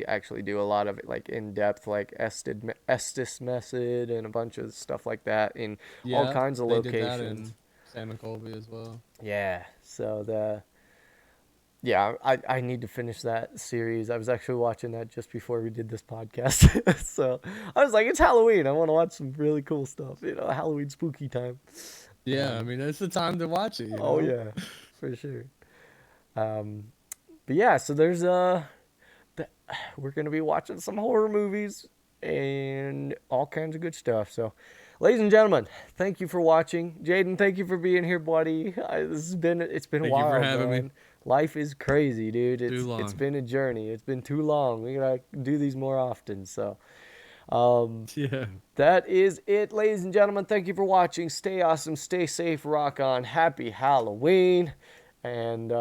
actually do a lot of like in depth like Estes method and a bunch of stuff like that in all Yeah, kinds of they did that in locations. Sam and Colby as well. Yeah. So the yeah, I need to finish that series. I was actually watching that just before we did this podcast. So I was like, it's Halloween. I want to watch some really cool stuff. Halloween spooky time. Yeah, I Um, mean it's the time to watch it, you oh know? yeah, for sure. Um, but yeah, so there's th- we're gonna be watching some horror movies and all kinds of good stuff. So, ladies and gentlemen, thank you for watching. Jaden, thank you for being here, buddy. It's been Thank you for wild, having me. man. Life is crazy, dude. Too It's long. been a journey. It's been too long. We gotta do these more often. So, um, Yeah. that is it, ladies and gentlemen. Thank you for watching. Stay awesome. Stay safe. Rock on. Happy Halloween. And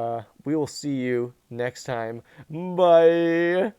we will see you next time. Bye.